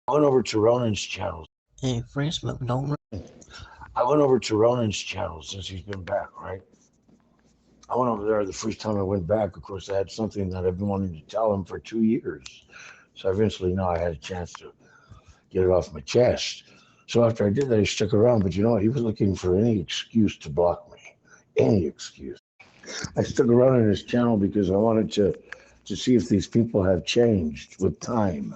I went over to Ronan's channel. Hey, free smoke, don't. I went over to Ronan's channel since he's been back, right? I went over there the first time I went back. Of course, I had something that I've been wanting to tell him for 2 years. So eventually now I had a chance to get it off my chest. So after I did that, he stuck around. But you know what? He was looking for any excuse to block me. Any excuse. I stuck around in his channel because I wanted to see if these people have changed with time.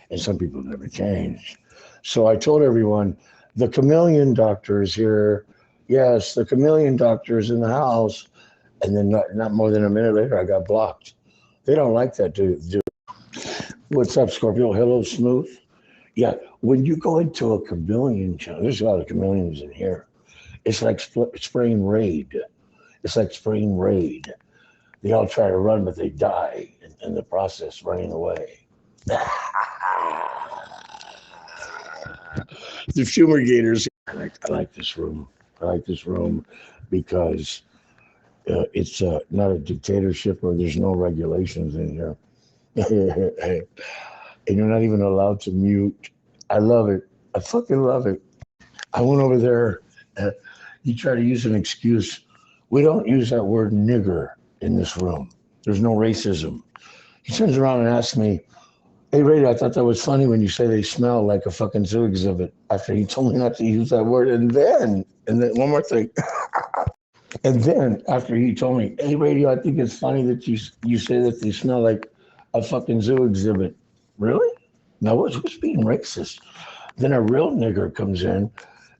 And some people never change. So I told everyone, the chameleon doctor is here. Yes, the chameleon doctor is in the house. And then not more than a minute later, I got blocked. They don't like that, dude. What's up, Scorpio? Hello, Smooth. Yeah, when you go into a chameleon channel, there's a lot of chameleons in here. It's like spraying Raid. It's like spraying Raid. They all try to run, but they die in the process, running away. The fumigators. I like this room. I like this room because it's not a dictatorship where there's no regulations in here. And you're not even allowed to mute. I love it. I fucking love it. I went over there. You try to use an excuse. We don't use that word nigger in this room. There's no racism. He turns around and asks me, "Hey, Raider, I thought that was funny when you say they smell like a fucking zoo exhibit." After he told me not to use that word, and then one more thing. And then after he told me, "Hey, Radio, I think it's funny that you say that they smell like a fucking zoo exhibit." Really? Now who's being racist? Then a real nigger comes in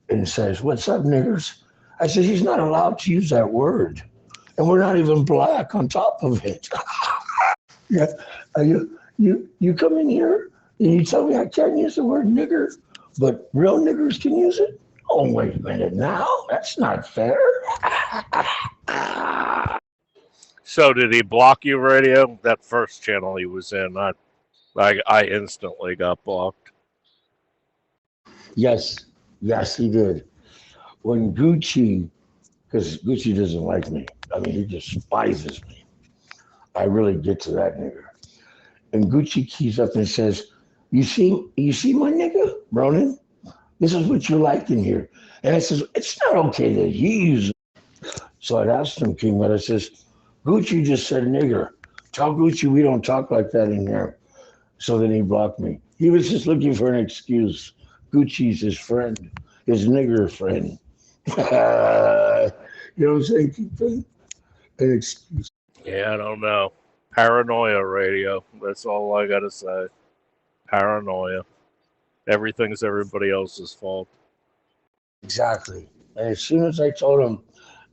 and says, "What's up, niggers?" I said, "He's not allowed to use that word, and we're not even black on top of it." Yeah, you come in here and you tell me I can't use the word nigger, but real niggers can use it. Oh, wait a minute now. That's not fair. So did he block you, Radio? That first channel he was in, I instantly got blocked. Yes, yes, he did. When Gucci, because Gucci doesn't like me. I mean, he despises me. I really get to that nigger. And Gucci keys up and says, you see my nigga, Ronan? This is what you like in here. And I says, it's not okay that you use it. So I'd asked him, King, but I says, Gucci just said nigger. Tell Gucci we don't talk like that in here. So then he blocked me. He was just looking for an excuse. Gucci's his friend, his nigger friend. You know what I'm saying? Keep an excuse. Yeah, I don't know. Paranoia, Radio. That's all I gotta say. Paranoia. Everything's everybody else's fault. Exactly. And as soon as I told him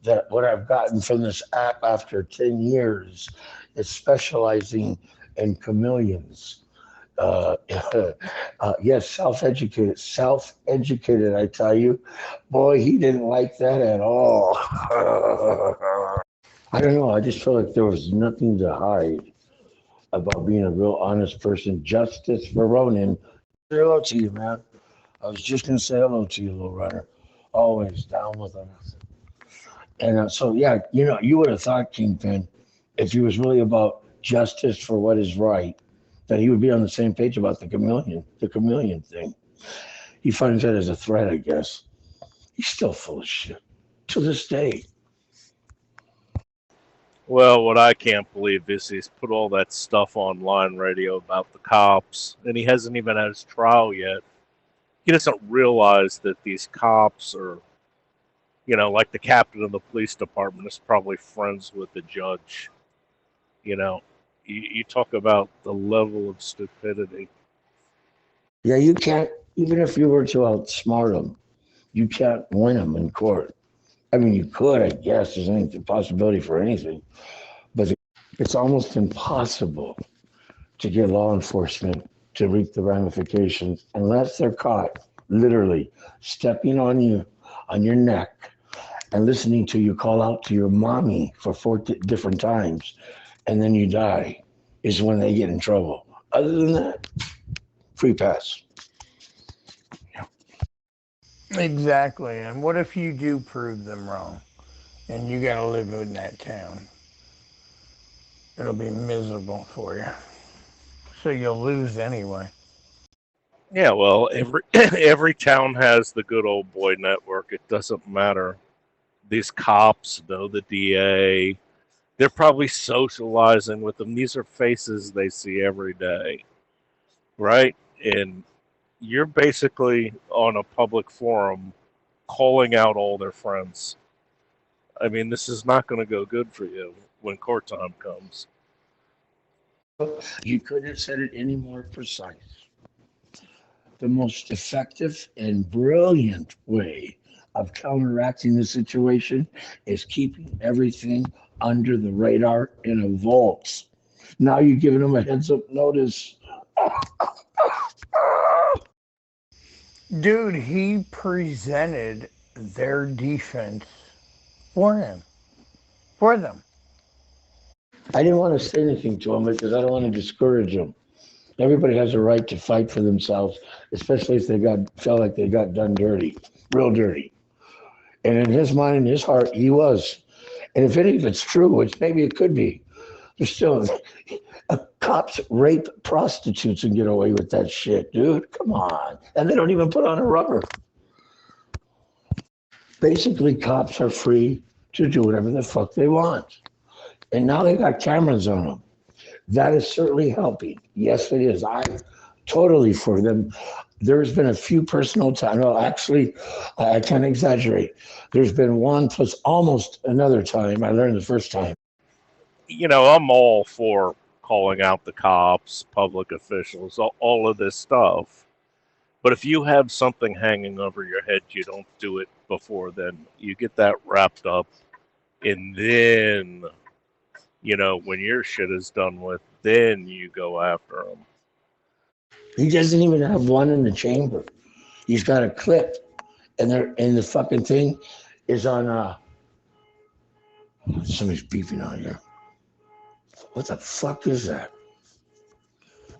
that what I've gotten from this app after 10 years is specializing in chameleons. Uh, yes, self-educated, I tell you. Boy, he didn't like that at all. I don't know. I just felt like there was nothing to hide about being a real honest person. Justice for Ronan. Say hello to you, man. I was just going to say hello to you, little runner. Always down with us. And so, yeah, you would have thought, Kingpin, if he was really about justice for what is right, that he would be on the same page about the chameleon thing. He finds that as a threat, I guess. He's still full of shit to this day. Well, what I can't believe is he's put all that stuff online, Radio, about the cops, and he hasn't even had his trial yet. He doesn't realize that these cops are, like the captain of the police department is probably friends with the judge. You know, you talk about the level of stupidity. Yeah, you can't, even if you were to outsmart him, you can't win him in court. I mean, you could, I guess. There's any possibility for anything. But it's almost impossible to get law enforcement to reap the ramifications unless they're caught literally stepping on you, on your neck, and listening to you call out to your mommy for four different times, and then you die, is when they get in trouble. Other than that, free pass. Exactly. And what if you do prove them wrong and you got to live in that town? It'll be miserable for you. So you'll lose anyway. Yeah, well, every every town has the good old boy network. It doesn't matter. These cops know the DA. They're probably socializing with them. These are faces they see every day, right? And you're basically on a public forum calling out all their friends. I mean, this is not going to go good for you when court time comes. You couldn't have said it any more precise. The most effective and brilliant way of counteracting the situation is keeping everything under the radar in a vault. Now you're giving them a heads up notice. Dude, he presented their defense for him, for them. I didn't want to say anything to him because I don't want to discourage him. Everybody has a right to fight for themselves, especially if they felt like they got done dirty, real dirty. And in his mind and his heart, he was. And if any of it's true, which maybe it could be, there's still cops rape prostitutes and get away with that shit, dude. Come on. And they don't even put on a rubber. Basically, cops are free to do whatever the fuck they want. And now they got cameras on them. That is certainly helping. Yes, it is. I'm totally for them. There's been a few personal times. Well, actually, I can't exaggerate. There's been one plus almost another time. I learned the first time. You know, I'm all for calling out the cops, public officials, all of this stuff. But if you have something hanging over your head, you don't do it before then. You get that wrapped up, and then, you know, when your shit is done with, then you go after them. He doesn't even have one in the chamber. He's got a clip, and the fucking thing is on. Somebody's beeping on here. What the fuck is that?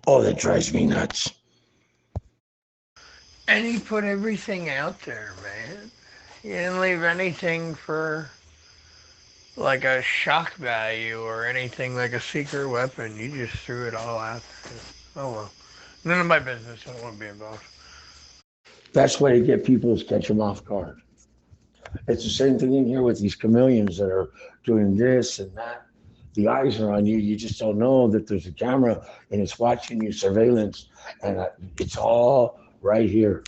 Oh, that drives me nuts. And he put everything out there, man. He didn't leave anything for like a shock value or anything like a secret weapon. You just threw it all out there. Oh well. None of my business. I don't want to be involved. Best way to get people is catch them off guard. It's the same thing in here with these chameleons that are doing this and that. The eyes are on you. You just don't know that there's a camera and it's watching you, surveillance, and it's all right here.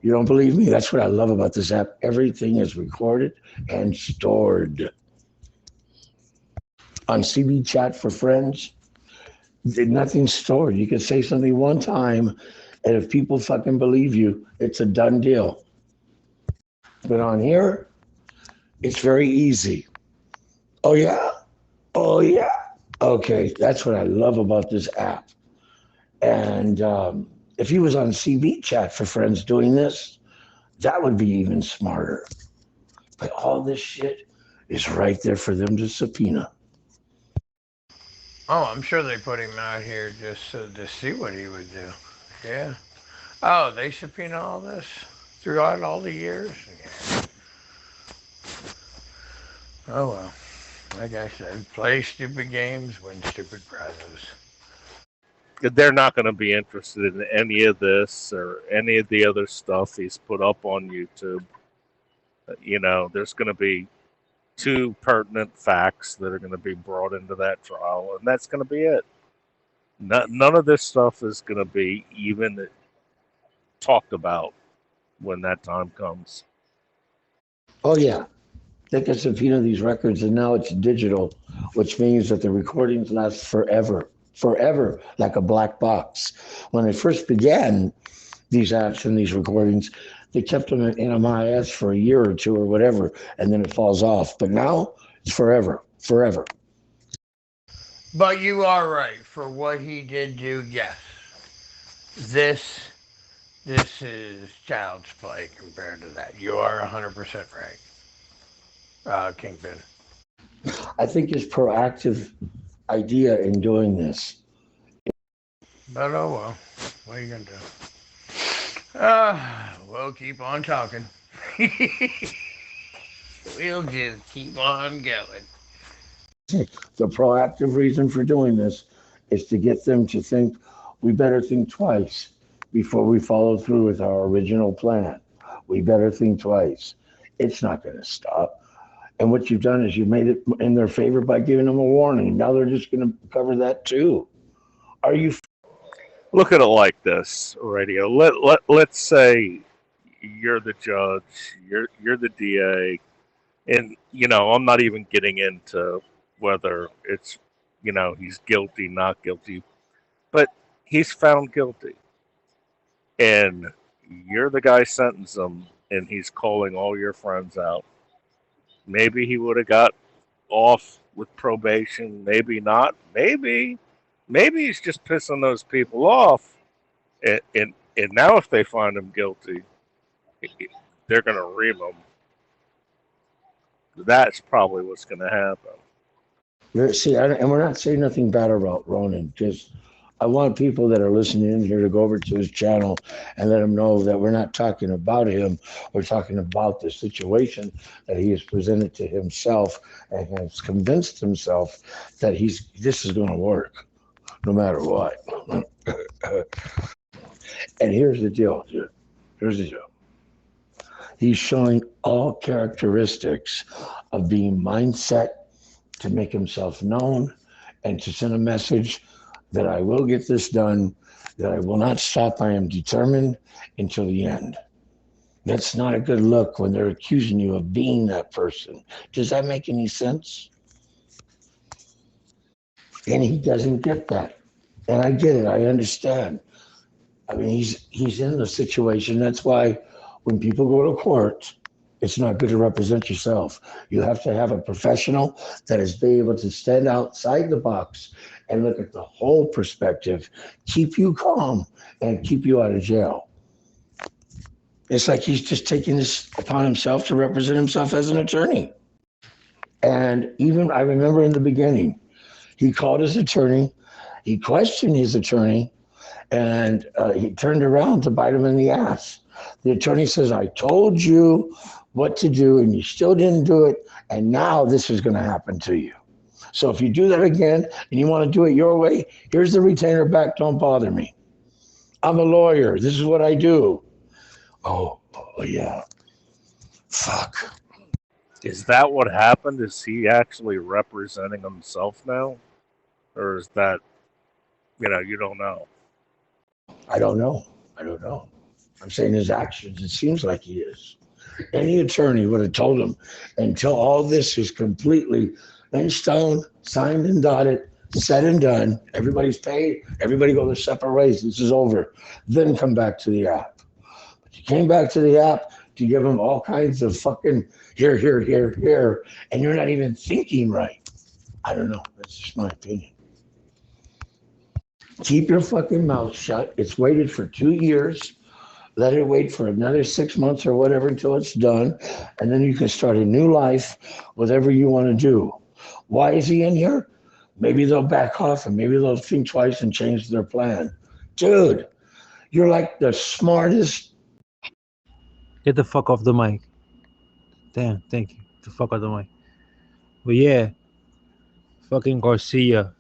You don't believe me? That's what I love about this app. Everything is recorded and stored. On CB Chat for Friends, nothing's stored. You can say something one time, and if people fucking believe you, it's a done deal. But on here, it's very easy. Oh, yeah? Oh, yeah. Okay, that's what I love about this app. And if he was on CB Chat for Friends doing this, that would be even smarter. But all this shit is right there for them to subpoena. Oh, I'm sure they put him out here just to see what he would do. Yeah. Oh, they subpoena all this throughout all the years? Yeah. Oh, well. Like I said, play stupid games, win stupid prizes. They're not going to be interested in any of this or any of the other stuff he's put up on YouTube. You know, there's going to be 2 pertinent facts that are going to be brought into that trial, and that's going to be it. None of this stuff is going to be even talked about when that time comes. Oh, yeah. They can subpoena these records, and now it's digital, which means that the recordings last forever. Forever, like a black box. When they first began these apps and these recordings, they kept them in MIS for a year or 2 or whatever, and then it falls off. But now it's forever, forever. But you are right. For what he did do, yes. This is child's play compared to that. You are 100% right, Kingpin. I think his proactive idea in doing this. But oh well, what are you gonna do? We'll keep on talking. We'll just keep on going. The proactive reason for doing this is to get them to think we better think twice before we follow through with our original plan. We better think twice. It's not going to stop. And what you've done is you made it in their favor by giving them a warning. Now they're just going to cover that too. Are you? Look at it like this, radio. Let's say you're the judge, you're the DA, and I'm not even getting into whether it's he's guilty, not guilty, but he's found guilty, and you're the guy sentenced him, and he's calling all your friends out. Maybe he would have got off with probation, maybe not, maybe he's just pissing those people off, and now if they find him guilty, they're going to ream him. That's probably what's going to happen. See, and we're not saying nothing bad about Ronan. Just I want people that are listening in here to go over to his channel and let him know that we're not talking about him. We're talking about the situation that he has presented to himself and has convinced himself that this is going to work, no matter what. And here's the deal, dude. Here's the deal. He's showing all characteristics of being mindset to make himself known and to send a message that I will get this done, that I will not stop. I am determined until the end. That's not a good look when they're accusing you of being that person. Does that make any sense? And he doesn't get that. And I get it. I understand. I mean, he's in the situation. That's why when people go to court, it's not good to represent yourself. You have to have a professional that is be able to stand outside the box and look at the whole perspective, keep you calm, and keep you out of jail. It's like he's just taking this upon himself to represent himself as an attorney. And even I remember in the beginning, he called his attorney, he questioned his attorney, and he turned around to bite him in the ass. The attorney says, I told you what to do and you still didn't do it, and now this is going to happen to you. So if you do that again and you want to do it your way, here's the retainer back, don't bother me. I'm a lawyer, this is what I do. Oh yeah. Fuck. Is that what happened? Is he actually representing himself now? Or is that, you don't know? I don't know. I'm saying his actions, it seems like he is. Any attorney would have told him until all this is completely in stone, signed and dotted, said and done, everybody's paid, everybody go their separate ways, this is over. Then come back to the app. But you came back to the app to give them all kinds of fucking here, and you're not even thinking right. I don't know. That's just my opinion. Keep your fucking mouth shut. It's waited for 2 years. Let it wait for another 6 months or whatever until it's done. And then you can start a new life, whatever you want to do. Why is he in here? Maybe they'll back off and maybe they'll think twice and change their plan. Dude, you're like the smartest. Get the fuck off the mic. Damn, thank you. Get the fuck off the mic. But yeah, fucking Garcia.